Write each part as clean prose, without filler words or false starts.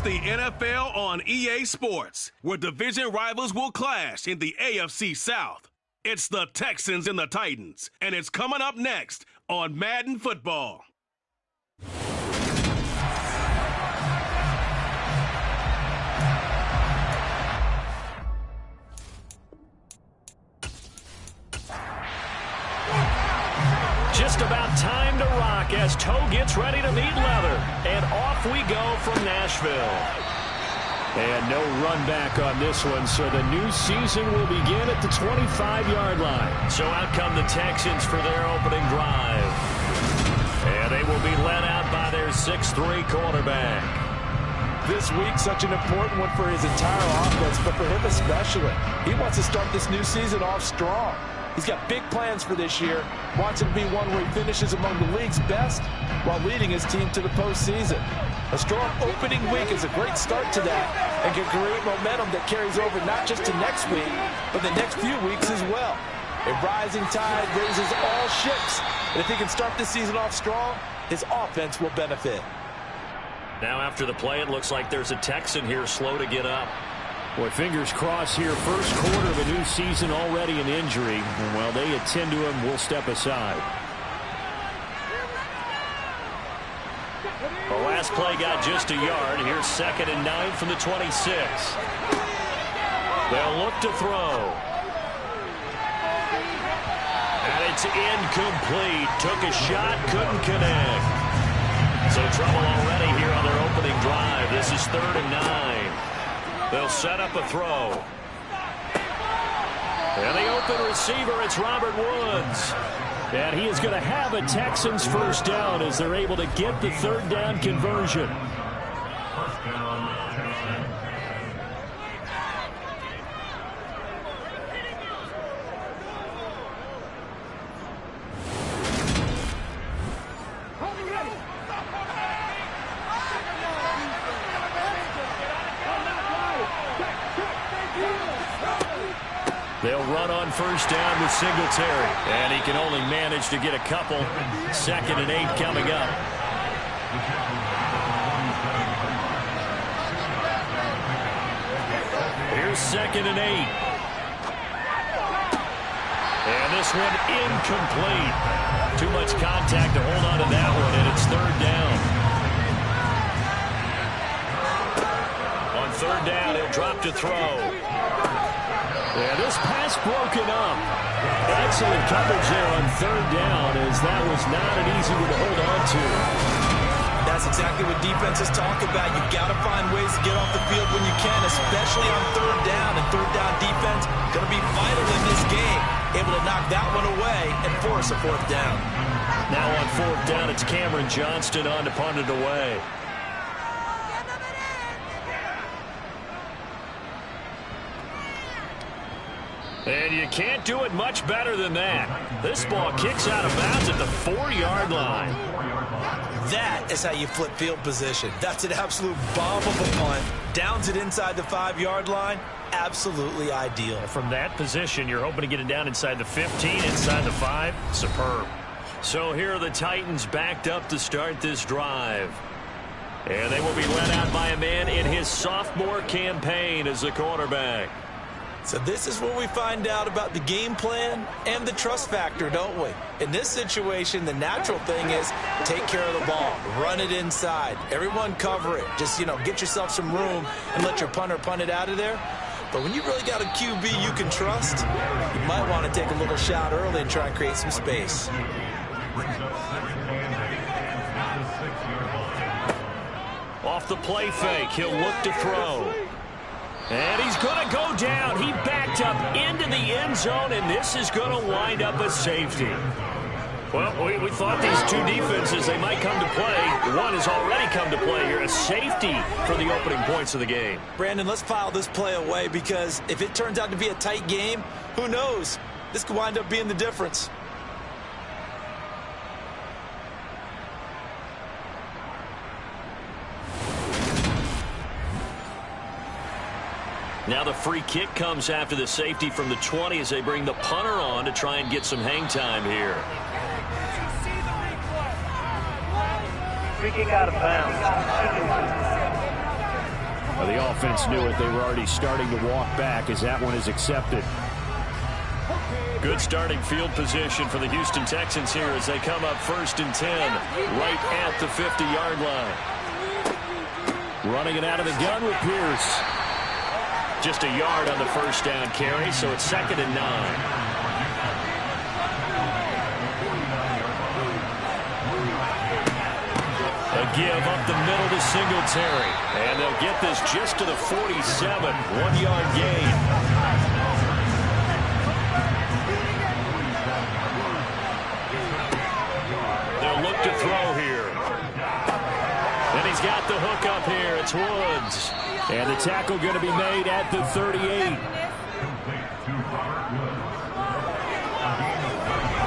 Watch the NFL on EA Sports, where division rivals will clash in the AFC South. It's the Texans and the Titans, and it's coming up next on Madden Football. Just about time to rock as Toe gets ready to meet leather. And off we go from Nashville. And no run back on this one, so the new season will begin at the 25-yard line. So out come the Texans for their opening drive. And they will be led out by their 6'3" quarterback. This week, such an important one for his entire offense, but for him especially. He wants to start this new season off strong. He's got big plans for this year. Wants it to be one where he finishes among the league's best while leading his team to the postseason. A strong opening week is a great start to that and can create momentum that carries over not just to next week, but the next few weeks as well. A rising tide raises all ships, and if he can start this season off strong, his offense will benefit. Now after the play, it looks like there's a Texan here slow to get up. Boy, fingers crossed here. First quarter of a new season, already an injury. And while they attend to him, we'll step aside. The last play got just a yard. Here's 2nd and 9 from the 26. They'll look to throw. And it's incomplete. Took a shot, couldn't connect. So trouble already here on their opening drive. This is 3rd and 9. They'll set up a throw. And the open receiver, it's Robert Woods. And he is going to have a Texans first down as they're able to get the 3rd down conversion. They'll run on first down with Singletary. And he can only manage to get a couple. 2nd and 8 coming up. Here's 2nd and 8. And this one incomplete. Too much contact to hold on to that one, and it's 3rd down. On 3rd down, he'll drop to throw. Yeah, this pass broken up. Excellent coverage there on 3rd down, as that was not an easy one to hold on to. That's exactly what defenses talk about. You've got to find ways to get off the field when you can, especially on 3rd down. And 3rd down defense going to be vital in this game. Able to knock that one away and force a 4th down. Now on 4th down, it's Cameron Johnston on to punt it away. And you can't do it much better than that. This ball kicks out of bounds at the 4-yard line. That is how you flip field position. That's an absolute bomb of a punt. Downs it inside the 5-yard line. Absolutely ideal. From that position, you're hoping to get it down inside the 15, inside the 5. Superb. So here are the Titans backed up to start this drive. And they will be led out by a man in his sophomore campaign as the quarterback. So this is where we find out about the game plan and the trust factor, don't we? In this situation, the natural thing is take care of the ball, run it inside, everyone cover it. Just, get yourself some room and let your punter punt it out of there. But when you really got a QB you can trust, you might want to take a little shot early and try and create some space. Off the play fake, he'll look to throw. And he's going to go down. He backed up into the end zone, and this is going to wind up a safety. Well, we thought these two defenses, they might come to play. One has already come to play here, a safety for the opening points of the game. Brandon, let's file this play away because if it turns out to be a tight game, who knows? This could wind up being the difference. Now the free kick comes after the safety from the 20 as they bring the punter on to try and get some hang time here. Free kick out of bounds. Well, the offense knew it. They were already starting to walk back as that one is accepted. Good starting field position for the Houston Texans here as they come up 1st and 10 right at the 50-yard line. Running it out of the gun with Pierce. Just a yard on the first down carry, so it's 2nd and 9. A give up the middle to Singletary. And they'll get this just to the 47. 1-yard gain. They'll look to throw here. And he's got the hook up here. It's Woods. And the tackle going to be made at the 38.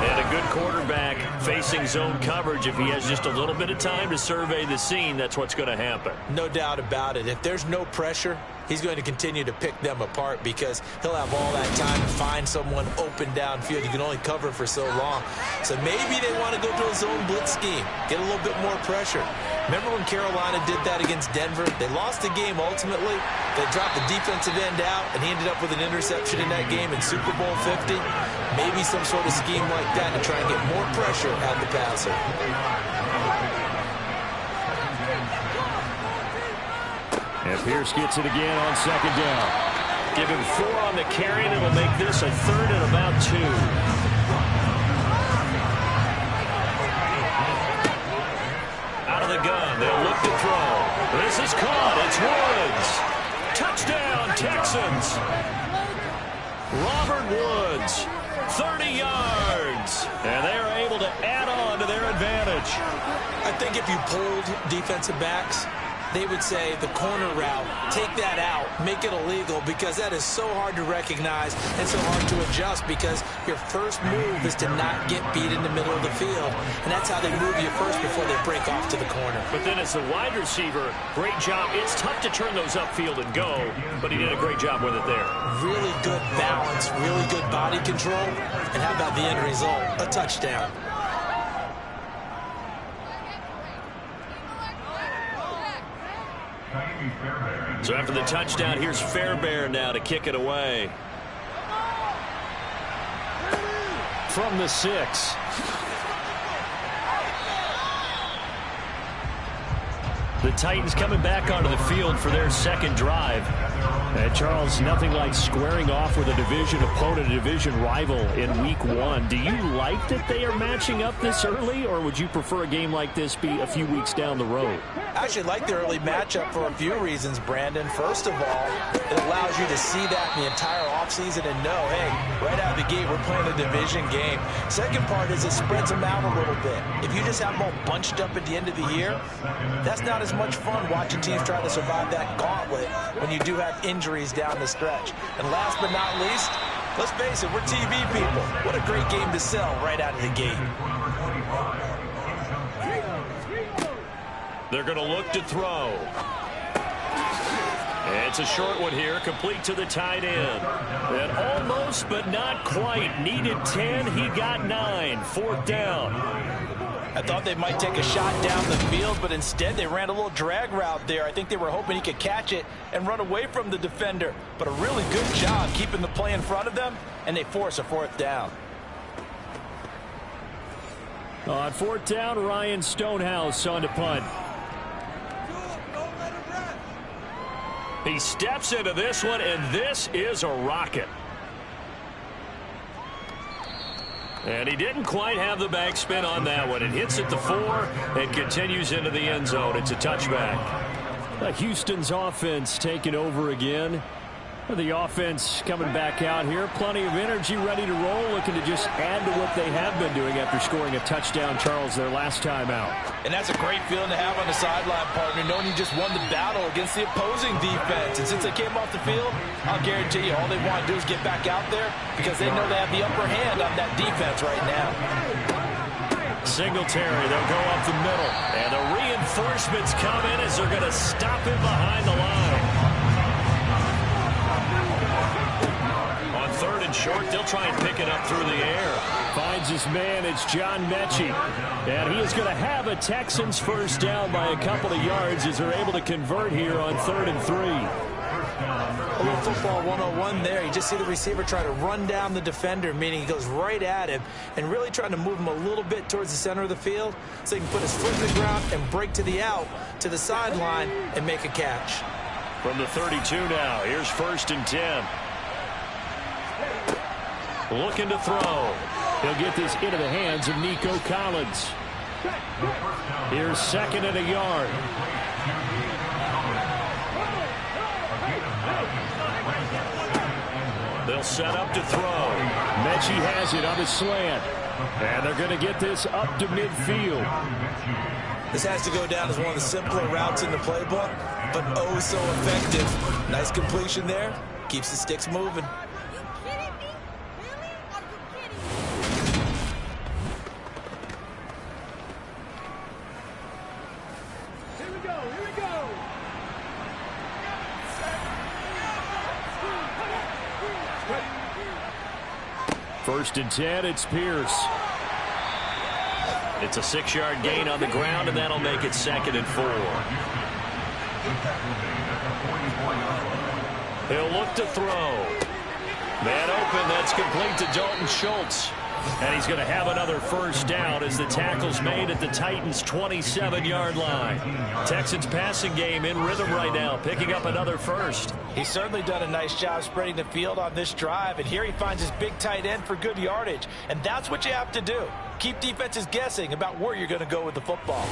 And a good quarterback facing zone coverage. If he has just a little bit of time to survey the scene, that's what's going to happen. No doubt about it. If there's no pressure, he's going to continue to pick them apart because he'll have all that time to find someone open downfield. You can only cover for so long. So maybe they want to go to a zone blitz scheme, get a little bit more pressure. Remember when Carolina did that against Denver? They lost the game ultimately. They dropped the defensive end out, and he ended up with an interception in that game in Super Bowl 50. Maybe some sort of scheme like that to try and get more pressure at the passer. And Pierce gets it again on 2nd down. Give him 4 on the carry, and it'll make this a 3rd and about 2. Out of the gun, they'll look to throw. This is caught. It's Woods. Touchdown, Texans. Robert Woods, 30 yards. And they are able to add on to their advantage. I think if you pulled defensive backs, they would say the corner route, take that out, make it illegal, because that is so hard to recognize and so hard to adjust because your first move is to not get beat in the middle of the field. And that's how they move you first before they break off to the corner. But then as the wide receiver, great job. It's tough to turn those upfield and go, but he did a great job with it there. Really good balance, really good body control. And how about the end result? A touchdown. So after the touchdown, here's Fairbairn now to kick it away. From the 6. The Titans coming back onto the field for their second drive. And Charles, nothing like squaring off with a division opponent, a division rival in week 1. Do you like that they are matching up this early, or would you prefer a game like this be a few weeks down the road? I actually like the early matchup for a few reasons, Brandon. First of all, it allows you to see that the entire offseason and know, hey, right out of the gate, we're playing a division game. Second part is it spreads them out a little bit. If you just have them all bunched up at the end of the year, that's not as much fun watching teams try to survive that gauntlet when you do have injuries down the stretch. And last but not least, let's face it, we're TV people. What a great game to sell right out of the gate. They're going to look to throw. It's a short one here, complete to the tight end. And almost, but not quite. Needed 10, he got 9. 4th down. I thought they might take a shot down the field, but instead they ran a little drag route there. I think they were hoping he could catch it and run away from the defender. But a really good job keeping the play in front of them, and they force a 4th down. On 4th down, Ryan Stonehouse on to punt. He steps into this one, and this is a rocket. And he didn't quite have the backspin on that one. It hits at the 4 and continues into the end zone. It's a touchback. Houston's offense taking over again. The offense coming back out here. Plenty of energy, ready to roll, looking to just add to what they have been doing after scoring a touchdown, Charles, their last time out. And that's a great feeling to have on the sideline, partner, knowing you just won the battle against the opposing defense. And since they came off the field, I'll guarantee you all they want to do is get back out there because they know they have the upper hand on that defense right now. Singletary, they'll go up the middle. And the reinforcements come in as they're going to stop him behind the line. On 3rd and short. They'll try and pick it up through the air. Finds his man. It's John Mechie. And he is going to have a Texans first down by a couple of yards as they're able to convert here on 3rd and 3. A little football 101 there. You just see the receiver try to run down the defender, meaning he goes right at him and really trying to move him a little bit towards the center of the field so he can put his foot in the ground and break to the out, to the sideline, and make a catch. From the 32 now, here's 1st and 10. Looking to throw. He'll get this into the hands of Nico Collins. Here's 2nd and a yard. They'll set up to throw. Mechie has it on the slant. And they're going to get this up to midfield. This has to go down as one of the simpler routes in the playbook, but oh so effective. Nice completion there. Keeps the sticks moving. First and 10, it's Pierce. It's a 6-yard gain on the ground, and that'll make it 2nd and 4. He'll look to throw. Man open, that's complete to Dalton Schultz. And he's going to have another first down as the tackle's made at the Titans' 27-yard line. Texans passing game in rhythm right now, picking up another first. He's certainly done a nice job spreading the field on this drive, and here he finds his big tight end for good yardage. And that's what you have to do. Keep defenses guessing about where you're going to go with the football.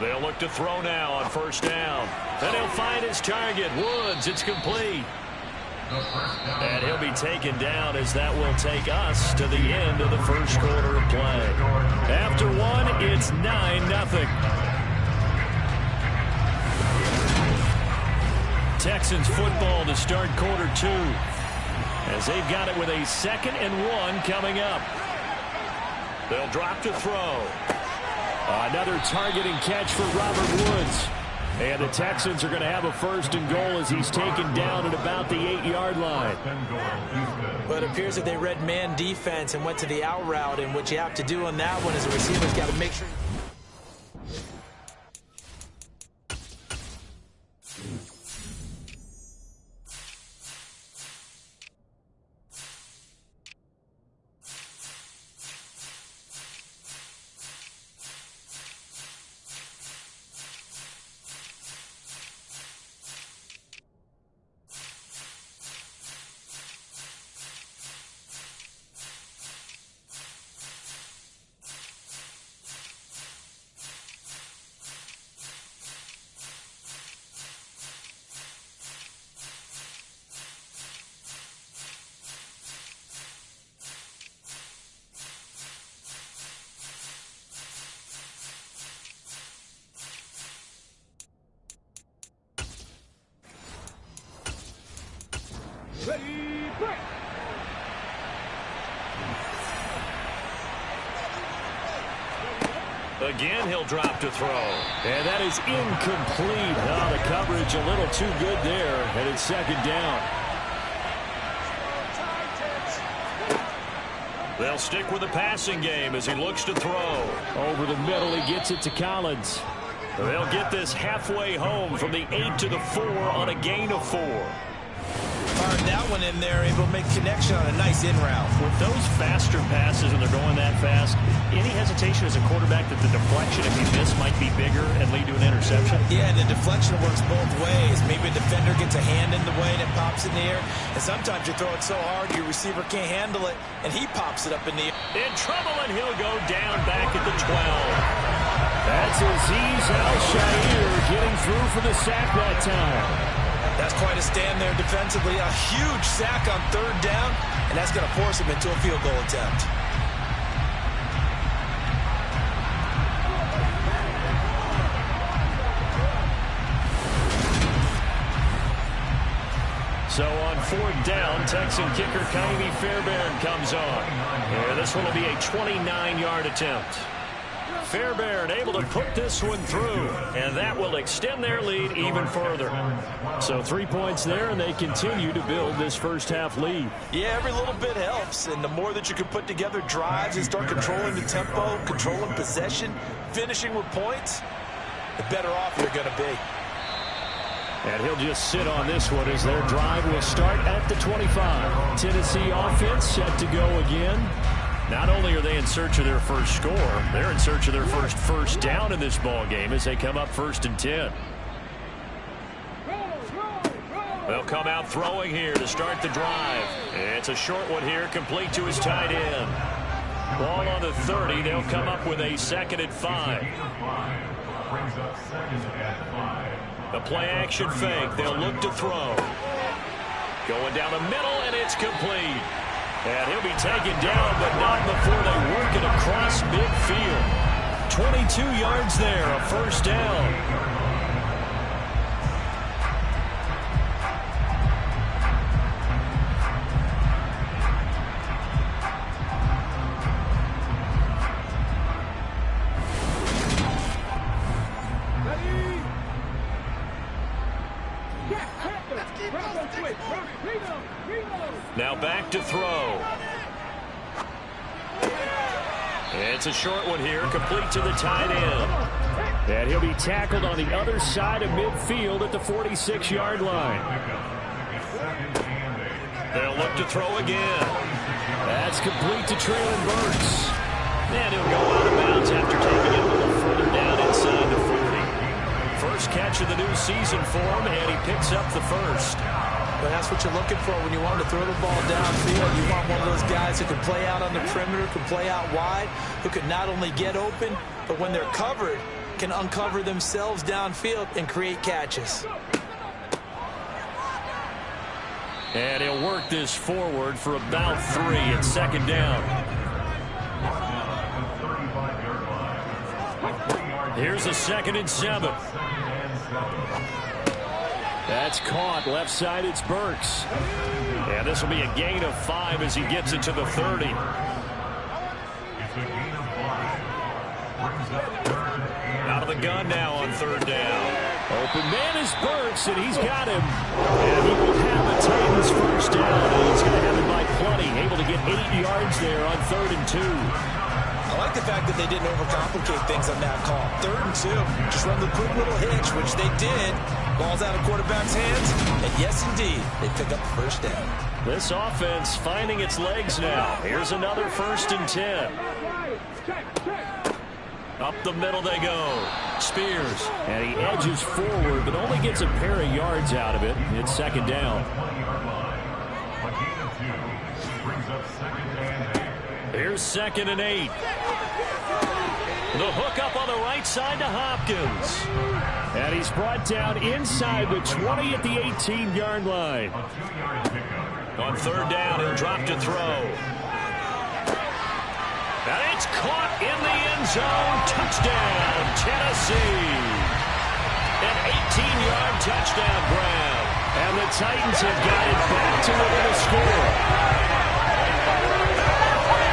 They'll look to throw now on first down. And he'll find his target, Woods. It's complete. And he'll be taken down as that will take us to the end of the first quarter of play. After one, it's 9-0. Texans football to start quarter 2. As they've got it with a 2nd and 1 coming up. They'll drop to throw. Another targeting catch for Robert Woods. And the Texans are going to have a 1st and goal as he's taken down at about the 8-yard line. Well, it appears that they read man defense and went to the out route, and what you have to do on that one is the receiver's got to make sure. Ready, break. Again, he'll drop to throw. And that is incomplete. Oh, the coverage a little too good there, and it's 2nd down. They'll stick with the passing game as he looks to throw. Over the middle, he gets it to Collins. They'll get this halfway home from the 8 to the 4 on a gain of 4. Fired that one in there, able to make connection on a nice in route. With those faster passes and they're going that fast, any hesitation as a quarterback that the deflection, if you miss, might be bigger and lead to an interception? Yeah, and the deflection works both ways. Maybe a defender gets a hand in the way and it pops in the air. And sometimes you throw it so hard your receiver can't handle it, and he pops it up in the air. In trouble, and he'll go down back at the 12. That's Azeez Al-Shaair getting through for the sack that time. That's quite a stand there defensively. A huge sack on 3rd down, and that's going to force him into a field goal attempt. So on 4th down. Texan kicker Kylie Fairbairn comes on. And this one will be a 29-yard attempt. Fairbairn able to put this one through, and that will extend their lead even further. So 3 points there, and they continue to build this first-half lead. Yeah, every little bit helps, and the more that you can put together drives and start controlling the tempo, controlling possession, finishing with points, the better off you're going to be. And he'll just sit on this one as their drive will start at the 25. Tennessee offense set to go again. Not only are they in search of their first score, they're in search of their first down in this ball game as they come up 1st and 10. They'll come out throwing here to start the drive. It's a short one here, complete to his tight end. Ball on the 30. They'll come up with a 2nd and 5. The play action fake. They'll look to throw. Going down the middle, and it's complete. And he'll be taken down, but not before they work it across midfield. 22 yards there, a 1st down. Now back to throw. It's a short one here, complete to the tight end. And he'll be tackled on the other side of midfield at the 46-yard line. They'll look to throw again. That's complete to Traylon Burks. And he'll go out of bounds after taking it a little further down inside the 40. First catch of the new season for him, and he picks up the first. But that's what you're looking for when you want to throw the ball downfield. You want one of those guys who can play out on the perimeter, can play out wide, who can not only get open, but when they're covered, can uncover themselves downfield and create catches. And he'll work this forward for about 3 at 2nd down. Here's a 2nd and 7. That's caught. Left side, it's Burks. And this will be a gain of 5 as he gets it to the 30. Out of the gun now on 3rd down. Open man is Burks, and he's got him. And he will have the Titans' first down. And he's going to have it by plenty. Able to get 8 yards there on 3rd and 2. I like the fact that they didn't overcomplicate things on that call. 3rd and 2. Just run the quick little hitch, which they did. Ball's out of quarterback's hands. And yes, indeed, they pick up the first down. This offense finding its legs now. Here's another 1st and 10. Up the middle they go. Spears. And he edges forward, but only gets a pair of yards out of it. It's 2nd down. Here's 2nd and 8. The hook up on the right side to Hopkins. And he's brought down inside the 20 at the 18-yard line. On 3rd down, he'll drop to throw. And it's caught in the end zone. Touchdown, Tennessee. An 18-yard touchdown grab. And the Titans have got it back to within a score.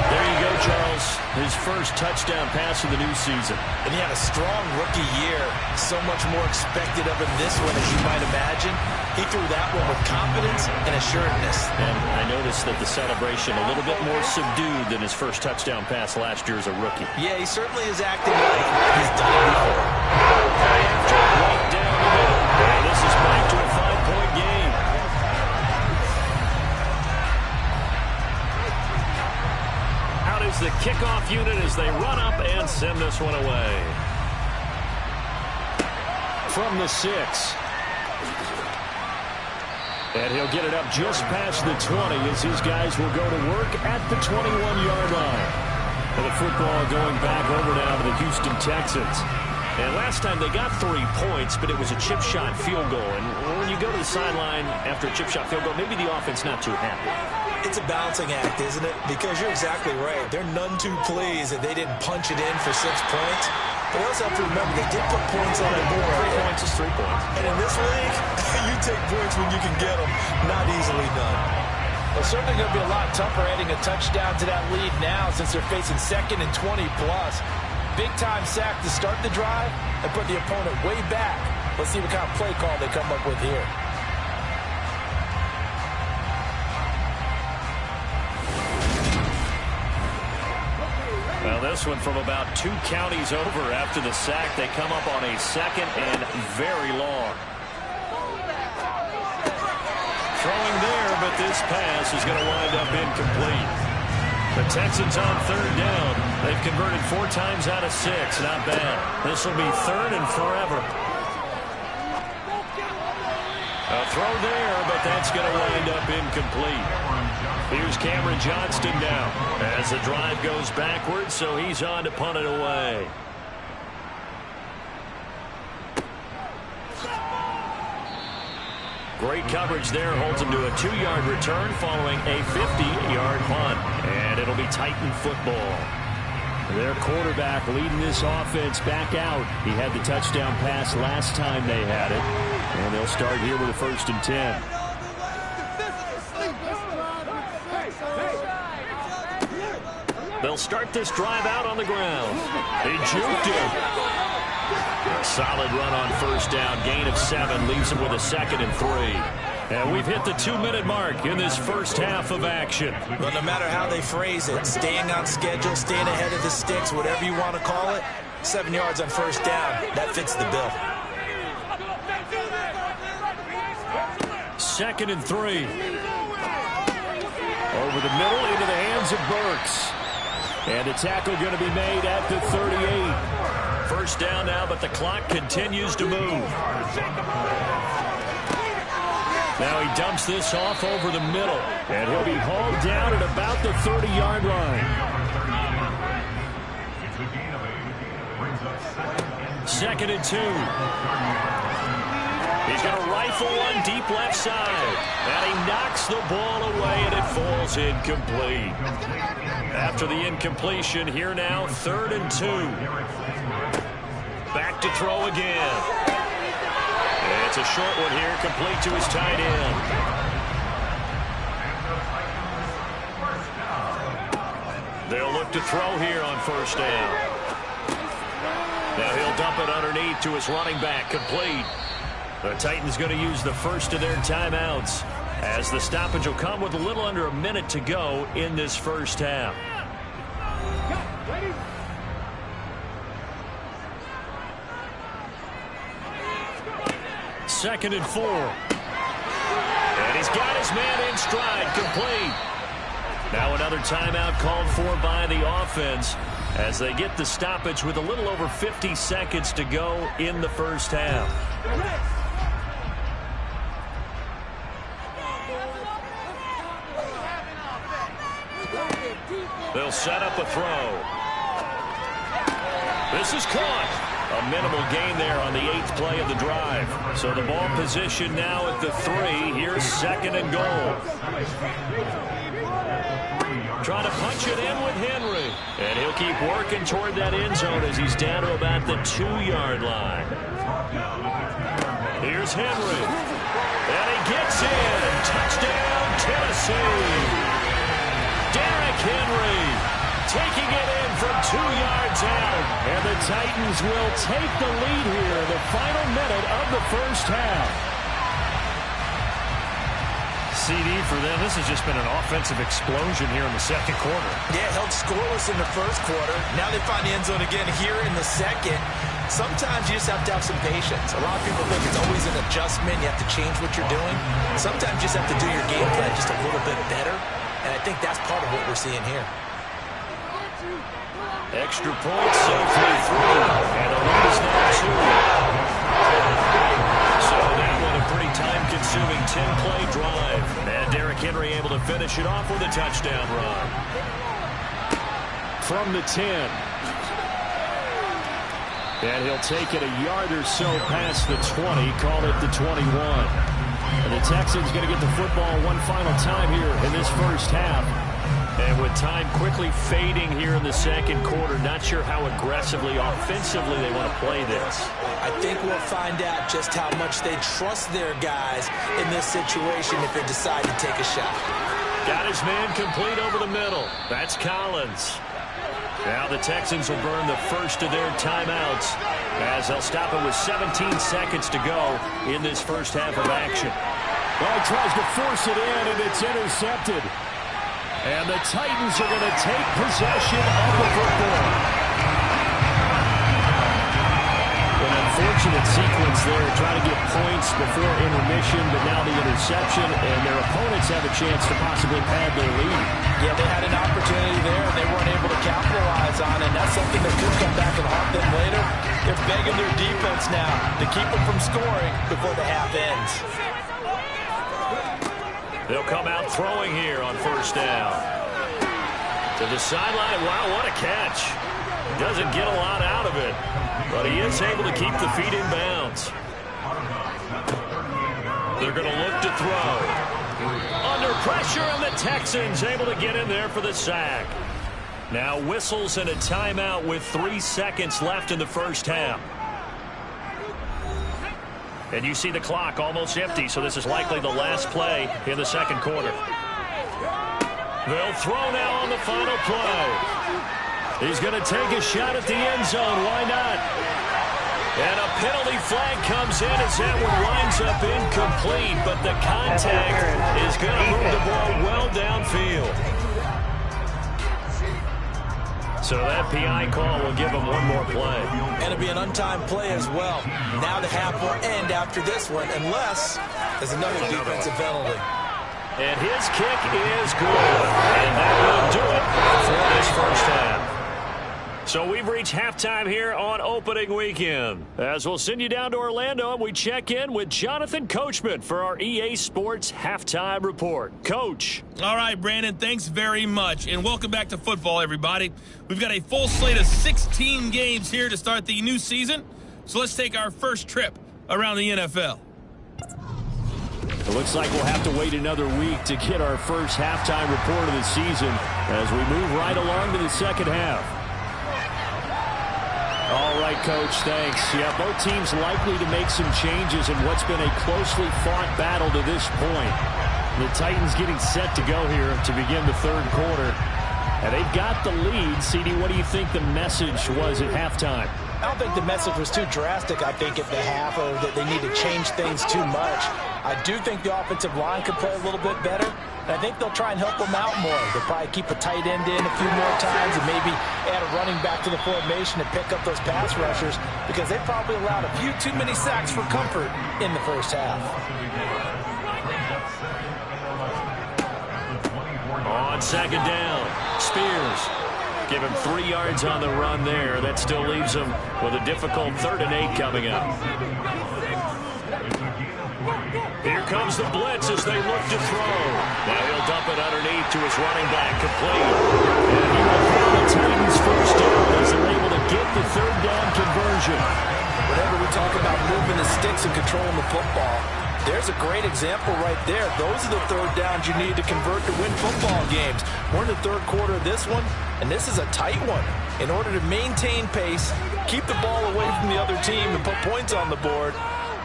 There you go, Charles. His first touchdown pass of the new season. And he had a strong rookie year. So much more expected of him this one, as you might imagine. He threw that one with confidence and assuredness. And I noticed that the celebration a little bit more subdued than his first touchdown pass last year as a rookie. Yeah, he certainly is acting like he's done it before. Right down the middle. And this is back to a 5-point game. Out is the kickoff unit as they run up and send this one away. From the 6. And he'll get it up just past the 20 as these guys will go to work at the 21-yard line. And the football going back over now to the Houston Texans. And last time they got 3 points, but it was a chip shot field goal. And when you go to the sideline after a chip shot field goal, maybe the offense not too happy. It's a balancing act, isn't it? Because you're exactly right. They're none too pleased that they didn't punch it in for 6 points. But they also have to remember they did put points on the board. 3 points is 3 points. And in this league, you take points when you can get them. Not easily done. Well, certainly going to be a lot tougher adding a touchdown to that lead now since they're facing 2nd and 20+. Big-time sack to start the drive and put the opponent way back. Let's see what kind of play call they come up with here. Well, this one from about 2 counties over after the sack. They come up on a 2nd and very long. Throwing there, but this pass is going to wind up incomplete. The Texans on 3rd down. They've converted 4 times out of 6. Not bad. This will be 3rd and forever. A throw there, but that's going to wind up incomplete. Here's Cameron Johnston now as the drive goes backwards, so he's on to punt it away. Great coverage there, holds him to a 2-yard return following a 50-yard punt. And it'll be Titan football. Their quarterback leading this offense back out. He had the touchdown pass last time they had it. And they'll start here with a 1st and 10. They'll start this drive out on the ground. He juked him. A solid run on 1st down. Gain of 7 leaves him with a 2nd and 3. And we've hit the 2-minute mark in this first half of action. But no matter how they phrase it, staying on schedule, staying ahead of the sticks, whatever you want to call it, 7 yards on 1st down, that fits the bill. 2nd and 3. Over the middle into the hands of Burks. And a tackle going to be made at the 38. 1st down now, but the clock continues to move. Now he dumps this off over the middle. And he'll be hauled down at about the 30-yard line. 2nd and 2. He's going to rifle one deep left side. And he knocks the ball away, and it falls incomplete. After the incompletion, here now, 3rd and 2. Back to throw again. And it's a short one here, complete to his tight end. They'll look to throw here on 1st down. Now he'll dump it underneath to his running back, complete. The Titans going to use the first of their timeouts as the stoppage will come with a little under a minute to go in this first half. 2nd and 4. And he's got his man in stride, complete. Now another timeout called for by the offense as they get the stoppage with a little over 50 seconds to go in the first half. They'll set up a throw. This is caught. A minimal gain there on the 8th play of the drive. So the ball position now at the 3. Here's 2nd and goal. Trying to punch it in with Henry. And he'll keep working toward that end zone as he's down to about the 2-yard line. Here's Henry. And he gets in. Touchdown, Tennessee. Derrick Henry taking it in from 2 yards out. And the Titans will take the lead here in the final minute of the first half. CD for them. This has just been an offensive explosion here in the 2nd quarter. Yeah, held scoreless in the 1st quarter. Now they find the end zone again here in the 2nd. Sometimes you just have to have some patience. A lot of people think it's always an adjustment. You have to change what you're doing. Sometimes you just have to do your game plan just a little bit better. And I think that's part of what we're seeing here. Extra point safely through. And the lead is now 2. So that one a pretty time-consuming 10-play drive. And Derrick Henry able to finish it off with a touchdown run. From the 10. And he'll take it a yard or so past the 20. Call it the 21. And the Texans going to get the football one final time here in this first half. And with time quickly fading here in the second quarter, not sure how aggressively, offensively they want to play this. I think we'll find out just how much they trust their guys in this situation if they decide to take a shot. Got his man complete over the middle. That's Collins. Now the Texans will burn the first of their timeouts as they'll stop it with 17 seconds to go in this first half of action. Well, he tries to force it in, and it's intercepted. And the Titans are going to take possession of the football. An unfortunate sequence there, trying to get points before intermission, but now the interception, and their opponents have a chance to possibly pad their lead. Yeah, they had an opportunity there, and they weren't able to capitalize on it. That's something that could come back and haunt them later. They're begging their defense now to keep them from scoring before the half ends. They'll come out throwing here on first down. To the sideline. Wow, what a catch. Doesn't get a lot out of it, but he is able to keep the feet in bounds. They're going to look to throw. Under pressure, and the Texans able to get in there for the sack. Now whistles and a timeout with 3 seconds left in the first half. And you see the clock almost empty, so this is likely the last play in the second quarter. They'll throw now on the final play. He's going to take a shot at the end zone. Why not? And a penalty flag comes in as that one winds up incomplete, but the contact is going to move the ball well downfield. So that PI call will give him one more play. And it'll be an untimed play as well. Now the half will end after this one, unless there's another defensive penalty. And his kick is good. And that will do it for this first half. So we've reached halftime here on opening weekend. As we'll send you down to Orlando, and we check in with Jonathan Coachman for our EA Sports Halftime Report. Coach. All right, Brandon, thanks very much. And welcome back to football, everybody. We've got a full slate of 16 games here to start the new season. So let's take our first trip around the NFL. It looks like we'll have to wait another week to get our first halftime report of the season as we move right along to the second half. All right, Coach, thanks. Yeah, both teams likely to make some changes in what's been a closely fought battle to this point. The Titans getting set to go here to begin the third quarter. And they've got the lead. CD, what do you think the message was at halftime? I don't think the message was too drastic, I think, at the half, or that they need to change things too much. I do think the offensive line could play a little bit better, and I think they'll try and help them out more. They'll probably keep a tight end in a few more times and maybe add a running back to the formation and pick up those pass rushers, because they probably allowed a few too many sacks for comfort in the first half. On second down, Spears. Give him 3 yards on the run there. That still leaves him with a difficult 3rd and 8 coming up. Here comes the blitz as they look to throw. Now he'll dump it underneath to his running back, complete. And he will find the Titans first down as they're able to get the 3rd down conversion. Whenever we talk about moving the sticks and controlling the football, there's a great example right there. Those are the 3rd downs you need to convert to win football games. We're in the 3rd quarter of this one, and this is a tight one. In order to maintain pace, keep the ball away from the other team, and put points on the board,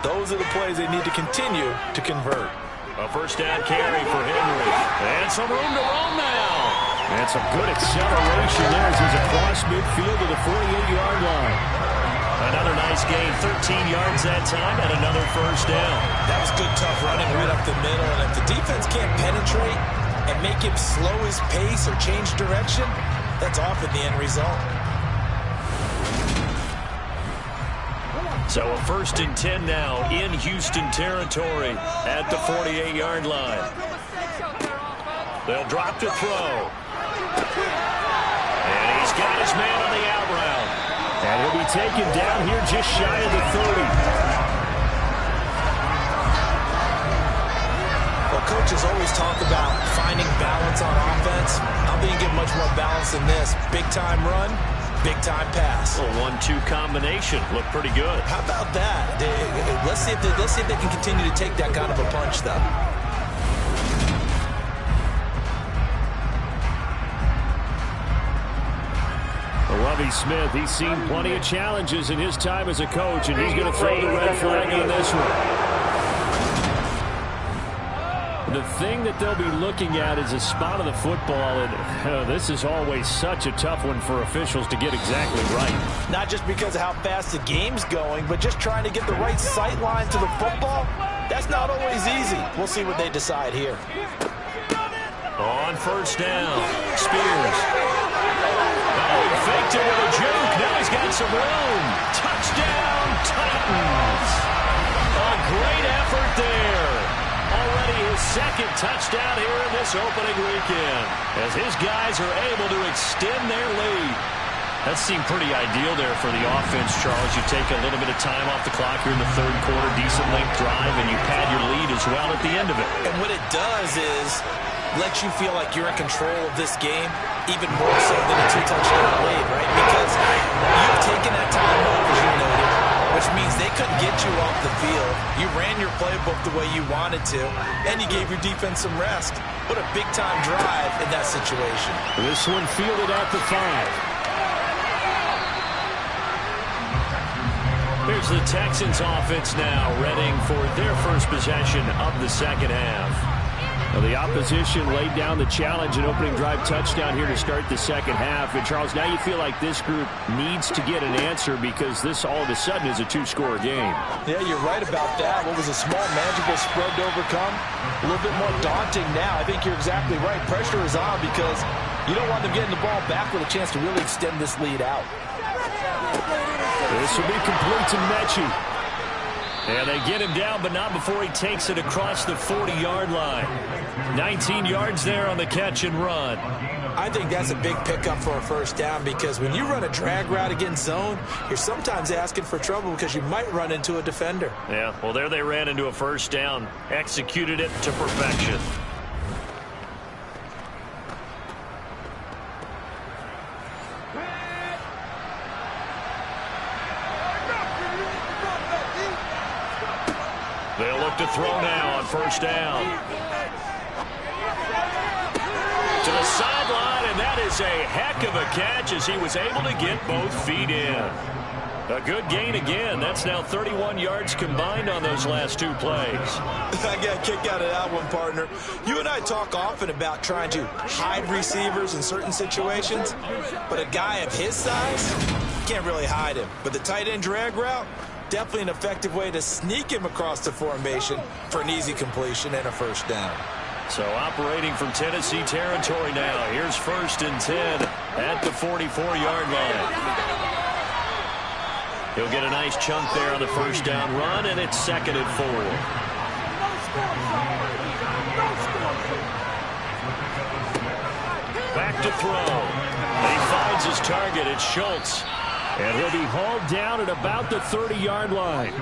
those are the plays they need to continue to convert. A first down carry for Henry. And some room to roam now. And some good acceleration there as he's across midfield to the 48-yard line. Another nice gain, 13 yards that time, and another first down. That was good, tough running right up the middle, and if the defense can't penetrate and make him slow his pace or change direction, that's often the end result. So a 1st and 10 now in Houston territory at the 48-yard line. They'll drop to throw. And he's got his man on the out route. And he'll be taken down here just shy of the 30. Well, coaches always talk about finding balance on offense. I don't think you get much more balance than this. Big-time run, Big-time pass. A 1-2 combination. Looked pretty good. How about that? Let's see if they can continue to take that kind of a punch, though. Lovie Smith, he's seen plenty of challenges in his time as a coach, and he's going to throw the red flag on this one. The thing that they'll be looking at is a spot of the football, and this is always such a tough one for officials to get exactly right. Not just because of how fast the game's going, but just trying to get the right sight line to the football. That's not always easy. We'll see what they decide here. On first down, Spears. He faked it with a juke. Now he's got some room. Touchdown, Titans. A great effort there. Already his second touchdown here in this opening weekend, as his guys are able to extend their lead. That seemed pretty ideal there for the offense, Charles. You take a little bit of time off the clock here in the third quarter, decent length drive, and you pad your lead as well at the end of it. And what it does is let you feel like you're in control of this game, even more so than a 2-touchdown lead, right? Because you've taken that time off, as you noted, which means they couldn't get you off the field. You ran your playbook the way you wanted to, and you gave your defense some rest. What a big-time drive in that situation. This one fielded at the 5. Here's the Texans offense now, readying for their first possession of the second half. Well, the opposition laid down the challenge and opening drive touchdown here to start the second half. And, Charles, now you feel like this group needs to get an answer because this all of a sudden is a 2-score game. Yeah, you're right about that. What was a small, manageable spread to overcome? A little bit more daunting now. I think you're exactly right. Pressure is on because you don't want them getting the ball back with a chance to really extend this lead out. This will be complete to Mechie. And they get him down, but not before he takes it across the 40-yard line. 19 yards there on the catch and run. I think that's a big pickup for a first down because when you run a drag route against zone, you're sometimes asking for trouble because you might run into a defender. Yeah, well, there they ran into a first down. Executed it to perfection. They'll look to throw now on first down. To the sideline, and that is a heck of a catch as he was able to get both feet in. A good gain again. That's now 31 yards combined on those last 2 plays. I got a kick out of that one, partner. You and I talk often about trying to hide receivers in certain situations, but a guy of his size, can't really hide him. But the tight end drag route, definitely an effective way to sneak him across the formation for an easy completion and a first down. So operating from Tennessee territory now. Here's 1st and 10 at the 44-yard line. He'll get a nice chunk there on the first down run, and it's 2nd and 4. Back to throw. He finds his target. It's Schultz. And he'll be hauled down at about the 30-yard line.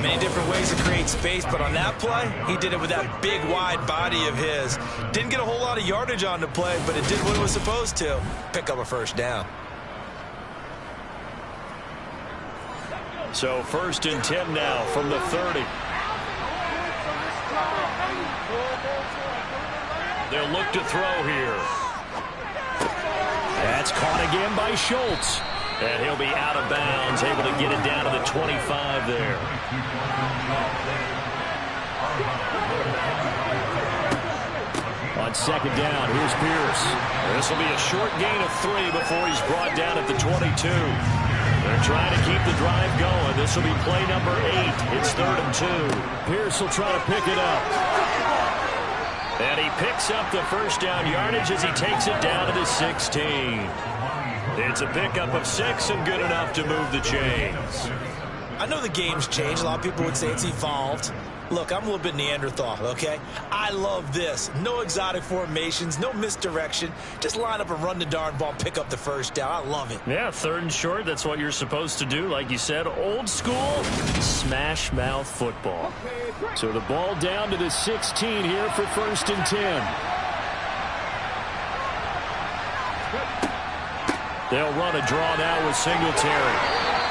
Many different ways to create space, but on that play, he did it with that big, wide body of his. Didn't get a whole lot of yardage on the play, but it did what it was supposed to. Pick up a first down. So 1st and 10 now from the 30. They'll look to throw here. That's caught again by Schultz. And he'll be out of bounds, able to get it down to the 25 there. On 2nd down, here's Pierce. This will be a short gain of 3 before he's brought down at the 22. They're trying to keep the drive going. This will be play number 8. It's 3rd and 2. Pierce will try to pick it up. And he picks up the first down yardage as he takes it down to the 16. It's a pickup of 6 and good enough to move the chains. I know the game's changed. A lot of people would say it's evolved. Look, I'm a little bit Neanderthal, okay? I love this. No exotic formations, no misdirection. Just line up and run the darn ball, pick up the first down. I love it. Yeah, 3rd and short, that's what you're supposed to do. Like you said, old school, smash mouth football. So the ball down to the 16 here for 1st and 10. They'll run a draw now with Singletary.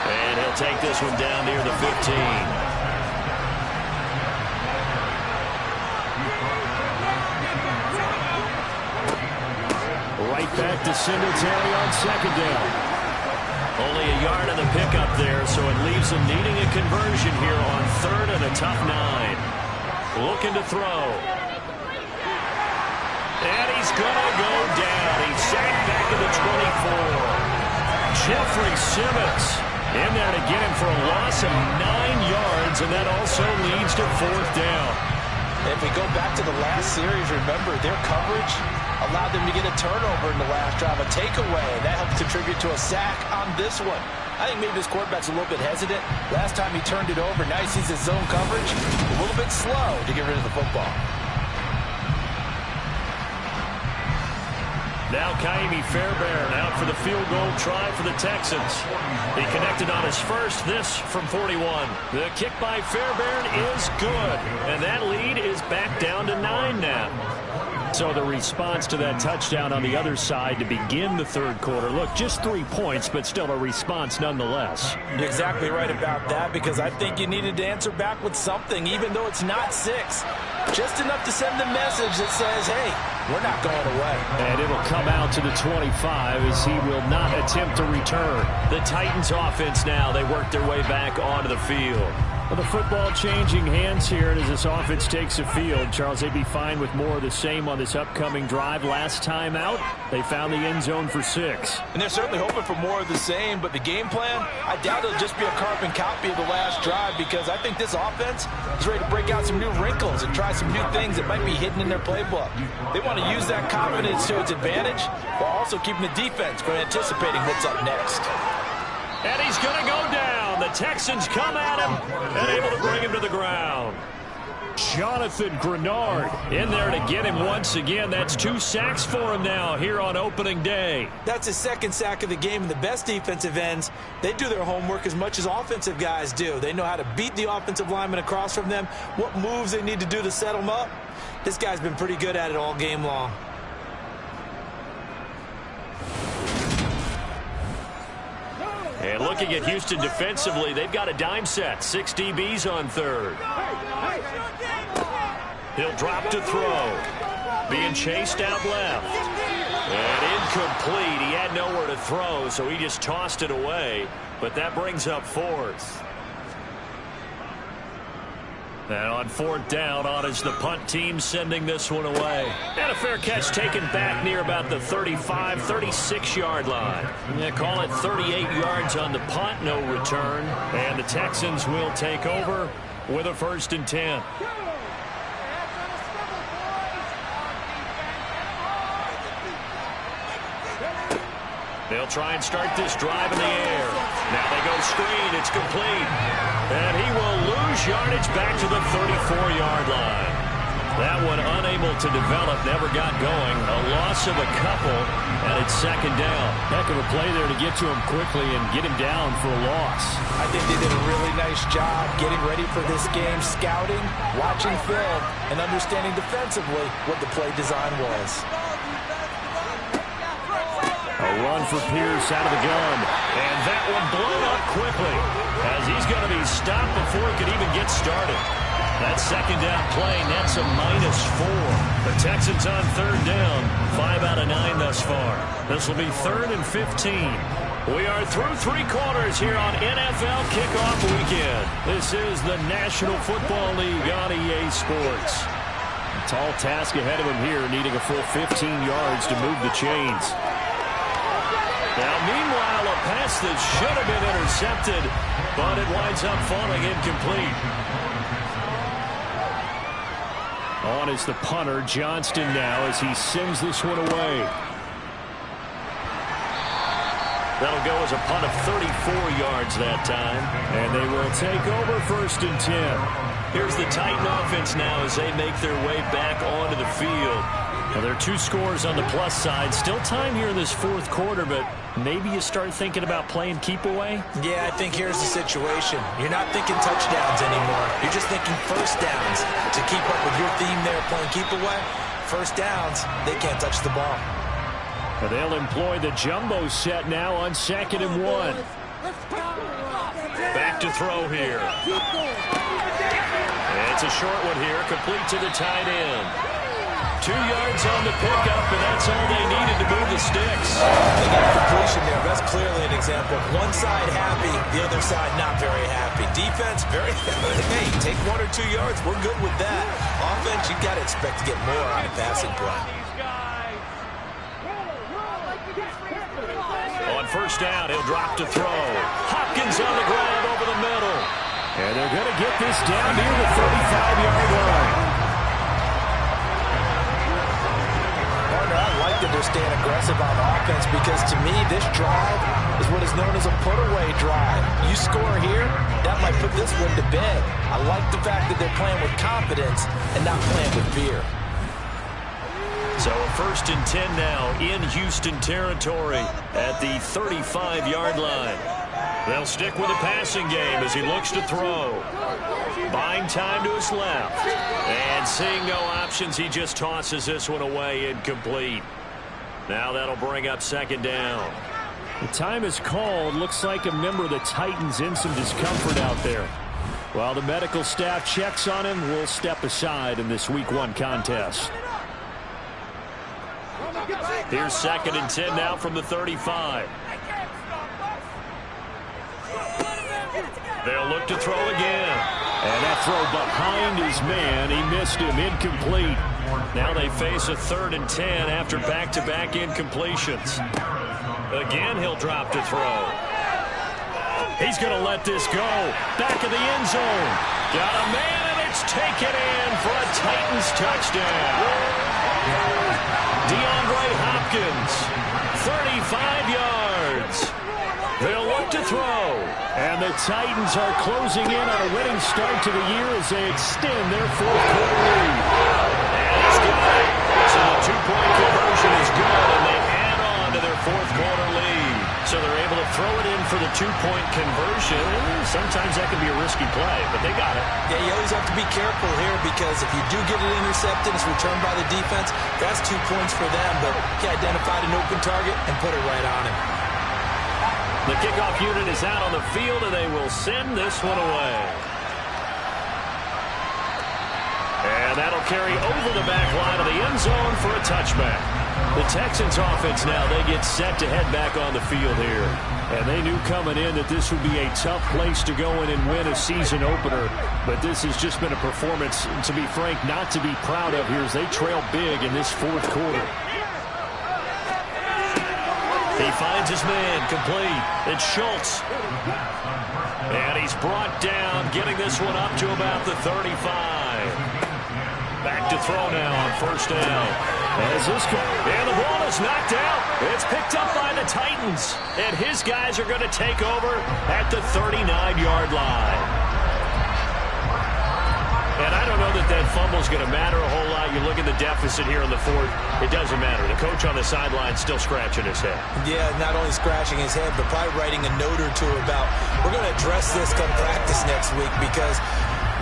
And he'll take this one down near the 15. Right back to Singletary on second down. Only a yard on the pickup there, so it leaves him needing a conversion here on third and a tough 9. Looking to throw. And he's going to go down. He's sacked back to the 24. Jeffrey Simmons in there to get him for a loss of 9 yards, and that also leads to fourth down. If we go back to the last series, remember, their coverage allowed them to get a turnover in the last drive, a takeaway. That helped contribute to a sack on this one. I think maybe this quarterback's a little bit hesitant. Last time he turned it over, now he sees his zone coverage. A little bit slow to get rid of the football. Now Kaimi Fairbairn out for the field goal try for the Texans. He connected on his first, this from 41. The kick by Fairbairn is good, and that lead is back down to 9 now. So the response to that touchdown on the other side to begin the third quarter. Look, just 3 points, but still a response nonetheless. You're exactly right about that, because I think you needed to answer back with something, even though it's not 6. Just enough to send the message that says, hey, we're not going away. And it'll come out to the 25 as he will not attempt to return. The Titans offense now, they work their way back onto the field. Well, the football changing hands here as this offense takes the field. Charles, they'd be fine with more of the same on this upcoming drive. Last time out, they found the end zone for 6. And they're certainly hoping for more of the same, but the game plan, I doubt it'll just be a carbon copy of the last drive, because I think this offense is ready to break out some new wrinkles and try some new things that might be hidden in their playbook. They want to use that confidence to its advantage while also keeping the defense from anticipating what's up next. And he's going to go down. The Texans come at him and able to bring him to the ground. Jonathan Grenard in there to get him once again. That's 2 sacks for him now here on opening day. That's his second sack of the game, and the best defensive ends, they do their homework as much as offensive guys do. They know how to beat the offensive lineman across from them, what moves they need to do to set them up. This guy's been pretty good at it all game long. And looking at Houston defensively, they've got a dime set. 6 DBs on third. He'll drop to throw. Being chased out left. And incomplete. He had nowhere to throw, so he just tossed it away. But that brings up fourth. And on fourth down, on is the punt team sending this one away. And a fair catch taken back near about the 35, 36-yard line. Yeah, call it 38 yards on the punt, no return. And the Texans will take over with a 1st and 10. They'll try and start this drive in the air. Now they go screen. It's complete. And he will lose yardage back to the 34-yard line. That one unable to develop, never got going. A loss of a couple, and it's second down. Heck of a play there to get to him quickly and get him down for a loss. I think they did a really nice job getting ready for this game, scouting, watching film, and understanding defensively what the play design was. A run for Pierce out of the gun. And that one blown up quickly as he's going to be stopped before he could even get started. That second down play nets a -4. The Texans on third down. 5 out of 9 thus far. This will be 3rd and 15. We are through 3 quarters here on NFL Kickoff Weekend. This is the National Football League on EA Sports. A tall task ahead of him here, needing a full 15 yards to move the chains. Now, meanwhile, a pass that should have been intercepted, but it winds up falling incomplete. On is the punter, Johnston, now as he sends this one away. That'll go as a punt of 34 yards that time. And they will take over 1st and 10. Here's the Titan offense now as they make their way back onto the field. Well, there are 2 scores on the plus side. Still time here in this 4th quarter, but maybe you start thinking about playing keep away? Yeah, I think here's the situation. You're not thinking touchdowns anymore. You're just thinking first downs. To keep up with your theme there, playing keep away, first downs, they can't touch the ball. And they'll employ the jumbo set now on 2nd and 1. Back to throw here. It's a short one here, complete to the tight end. 2 yards on the pickup, and that's all they needed to move the sticks. They got a completion there. That's clearly an example. One side happy, the other side not very happy. Defense, very happy. Hey, take 1 or 2 yards. We're good with that. Offense, you got to expect to get more on a passing play. On first down, he'll drop to throw. Hopkins on the ground over the middle. And they're going to get this down near the 35-yard line. Partner, I like that they're staying aggressive on offense because to me, this drive is what is known as a put-away drive. You score here, that might put this one to bed. I like the fact that they're playing with confidence and not playing with fear. So a 1st and 10 now in Houston territory at the 35-yard line. They'll stick with the passing game as he looks to throw. Buying time to his left. And seeing no options, he just tosses this one away incomplete. Now that'll bring up 2nd down. The time is called. Looks like a member of the Titans in some discomfort out there. While the medical staff checks on him, we'll step aside in this Week 1 contest. Here's 2nd and 10 now from the 35. They'll look to throw again. And that throw behind his man. He missed him. Incomplete. Now they face a 3rd and 10 after back-to-back incompletions. Again, he'll drop to throw. He's going to let this go. Back of the end zone. Got a man, and it's taken in for a Titans touchdown. DeAndre Hopkins, 35 yards. They'll look to throw. And the Titans are closing in on a winning start to the year as they extend their 4th quarter lead. And he's got it. So the 2-point conversion is good, and they add on to their 4th quarter lead. So they're able to throw it in for the 2-point conversion. Sometimes that can be a risky play, but they got it. Yeah, you always have to be careful here because if you do get it intercepted, it's returned by the defense, that's 2 points for them. But he identified an open target and put it right on him. The kickoff unit is out on the field, and they will send this one away. And that'll carry over the back line of the end zone for a touchback. The Texans offense now, they get set to head back on the field here. And they knew coming in that this would be a tough place to go in and win a season opener. But this has just been a performance, to be frank, not to be proud of here as they trail big in this 4th quarter. He finds his man, complete. It's Schultz. And he's brought down, getting this one up to about the 35. Back to throw now on 1st down. And the ball is knocked out. It's picked up by the Titans. And his guys are going to take over at the 39-yard line. And I don't know that that fumble is going to matter a whole lot. You look at the deficit here in the 4th. It doesn't matter. The coach on the sideline still scratching his head. Yeah, not only scratching his head, but probably writing a note or two about, we're going to address this come practice next week because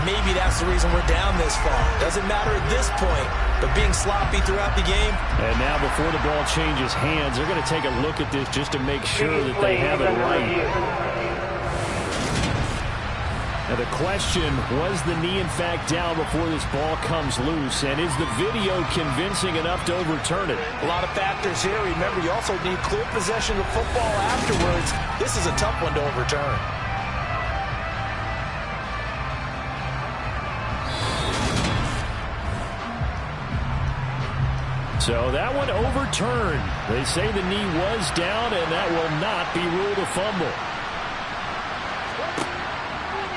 maybe that's the reason we're down this far. Doesn't matter at this point, but being sloppy throughout the game. And now before the ball changes hands, they're going to take a look at this just to make sure that they have it right. Now the question, was the knee in fact down before this ball comes loose? And is the video convincing enough to overturn it? A lot of factors here. Remember, you also need clear possession of football afterwards. This is a tough one to overturn. So that one overturned. They say the knee was down, and that will not be ruled a fumble.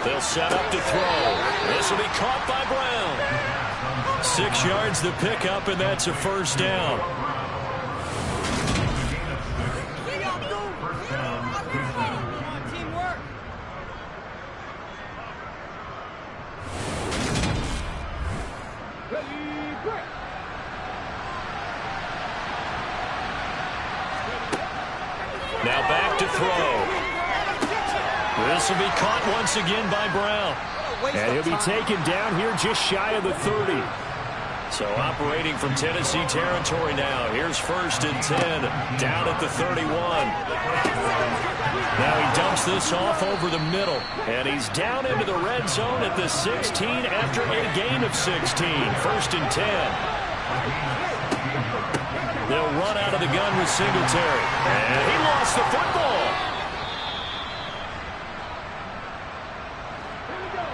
They'll set up to throw. This will be caught by Brown. 6 yards the pickup, and that's a 1st down. Now back to throw. This will be caught once again by Brown. And he'll be taken down here just shy of the 30. So operating from Tennessee territory now. Here's 1st and 10, down at the 31. Now he dumps this off over the middle, and he's down into the red zone at the 16 after a gain of 16. 1st and 10. They'll run out of the gun with Singletary, and he lost the football.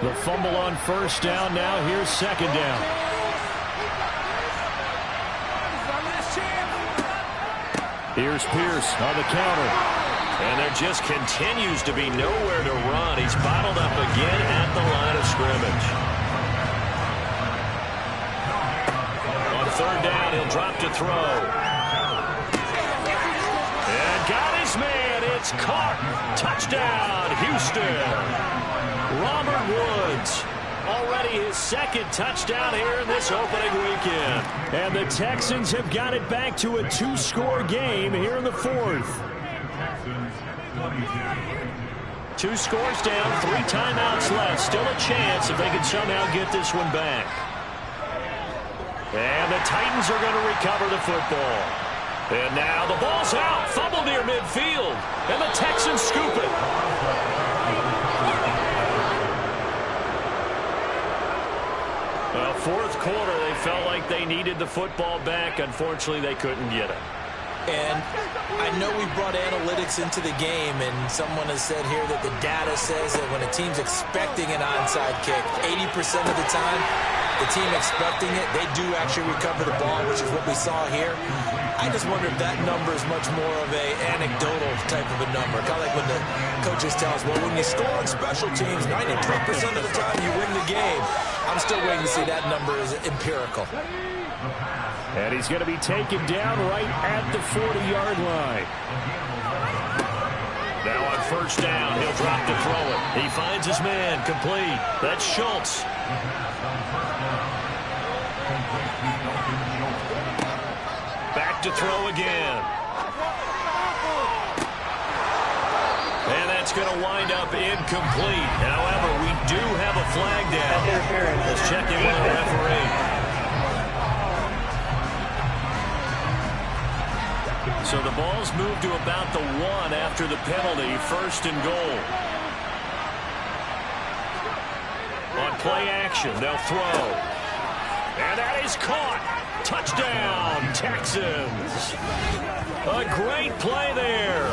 The fumble on 1st down. Now here's 2nd down. Here's Pierce on the counter. And there just continues to be nowhere to run. He's bottled up again at the line of scrimmage. On 3rd down, he'll drop to throw. And got his man. It's caught. Touchdown, Houston. Robert Woods. Already his 2nd touchdown here in this opening weekend. And the Texans have got it back to a 2-score game here in the 4th. 2 scores down, 3 timeouts left. Still a chance if they can somehow get this one back. And the Titans are going to recover the football. And now the ball's out. Fumble near midfield. And the Texans scoop it. Well, 4th quarter, they felt like they needed the football back. Unfortunately, they couldn't get it. And I know we brought analytics into the game, and someone has said here that the data says that when a team's expecting an onside kick, 80% of the time, the team expecting it, they do actually recover the ball, which is what we saw here. I just wonder if that number is much more of a anecdotal type of a number. Kind of like when the coaches tell us, well, when you score on special teams, 93% of the time you win the game. I'm still waiting to see that number is empirical. And he's going to be taken down right at the 40-yard line. Now on 1st down, he'll drop to throw it. He finds his man, complete. That's Schultz. Back to throw again. And that's going to wind up incomplete. However, we do have a flag down. Let's check in with the referee. So the ball's moved to about the 1 after the penalty. 1st and goal. On play action, they'll throw. And that is caught. Touchdown, Texans. A great play there.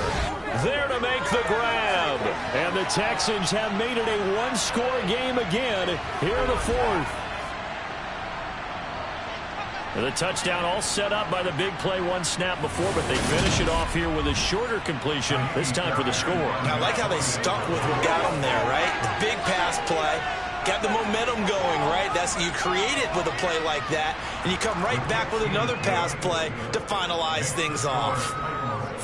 There to make the grab. And the Texans have made it a 1-score game again here in the 4th. The touchdown all set up by the big play 1 snap before, but they finish it off here with a shorter completion, this time for the score. I like how they stuck with what got them there, right? The big pass play, got the momentum going, right? You create it with a play like that, and you come right back with another pass play to finalize things off.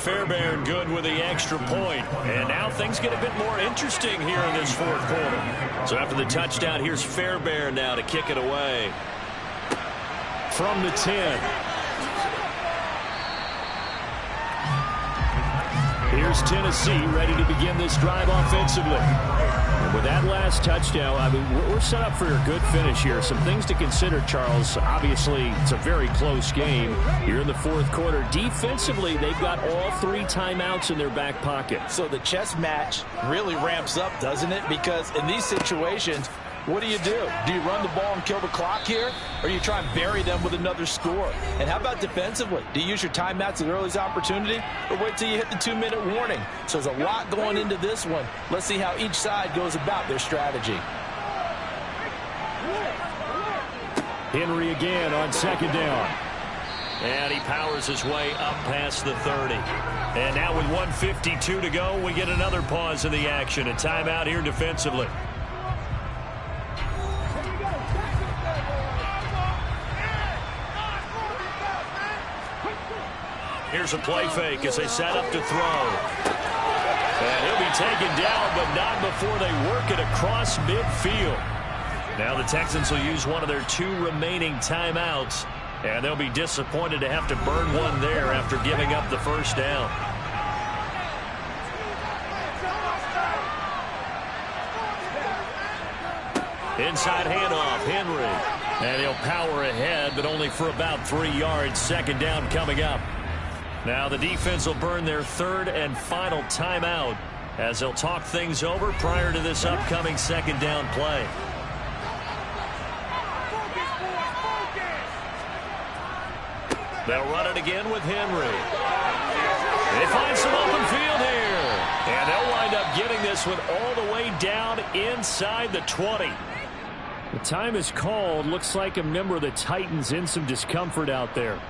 Fairbairn good with the extra point. And now things get a bit more interesting here in this 4th quarter. So after the touchdown, here's Fairbairn now to kick it away. From the 10. Here's Tennessee ready to begin this drive offensively. And with that last touchdown, I mean, we're set up for a good finish here. Some things to consider, Charles. Obviously, it's a very close game. You're in the 4th quarter. Defensively, they've got all 3 timeouts in their back pocket. So the chess match really ramps up, doesn't it? Because in these situations, what do? Do you run the ball and kill the clock here? Or do you try and bury them with another score? And how about defensively? Do you use your timeouts at the earliest opportunity? Or wait till you hit the 2-minute warning? So there's a lot going into this one. Let's see how each side goes about their strategy. Henry again on 2nd down. And he powers his way up past the 30. And now with 1:52 to go, we get another pause in the action. A timeout here defensively. Here's a play fake as they set up to throw. And he'll be taken down, but not before they work it across midfield. Now the Texans will use one of their 2 remaining timeouts, and they'll be disappointed to have to burn one there after giving up the 1st down. Inside handoff, Henry. And he'll power ahead, but only for about 3 yards. Second down coming up. Now the defense will burn their third and final timeout as they'll talk things over prior to this upcoming second down play. They'll run it again with Henry. They find some open field here. And they'll wind up getting this one all the way down inside the 20. The time is called. Looks like a member of the Titans in some discomfort out there.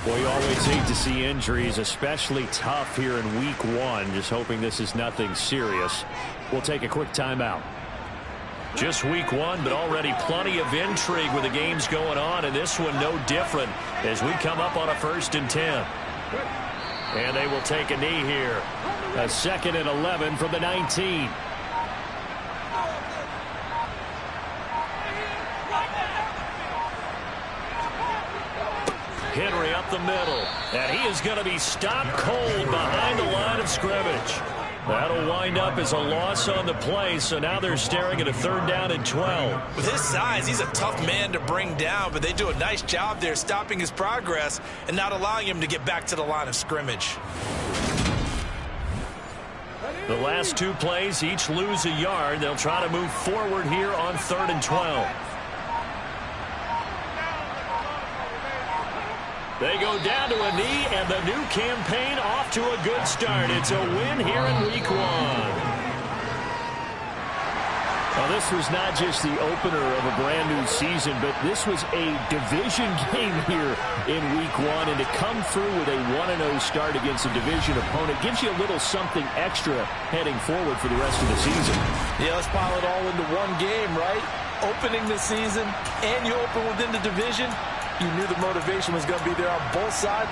Boy, you always hate to see injuries, especially tough here in week 1. Just hoping this is nothing serious. We'll take a quick timeout. Just week 1, but already plenty of intrigue with the games going on, and this one no different as we come up on a 1st and 10. And they will take a knee here. A 2nd and 11 from the 19. Henry up the middle, and he is going to be stopped cold behind the line of scrimmage. That'll wind up as a loss on the play, so now they're staring at a 3rd down and 12. With his size, he's a tough man to bring down, but they do a nice job there stopping his progress and not allowing him to get back to the line of scrimmage. The last 2 plays each lose a yard. They'll try to move forward here on 3rd and 12. They go down to a knee, and the new campaign off to a good start. It's a win here in week 1. Well, this was not just the opener of a brand new season, but this was a division game here in week 1. And to come through with a 1-0 start against a division opponent gives you a little something extra heading forward for the rest of the season. Yeah, let's pile it all into one game, right? Opening the season, and you open within the division. You knew the motivation was going to be there on both sides.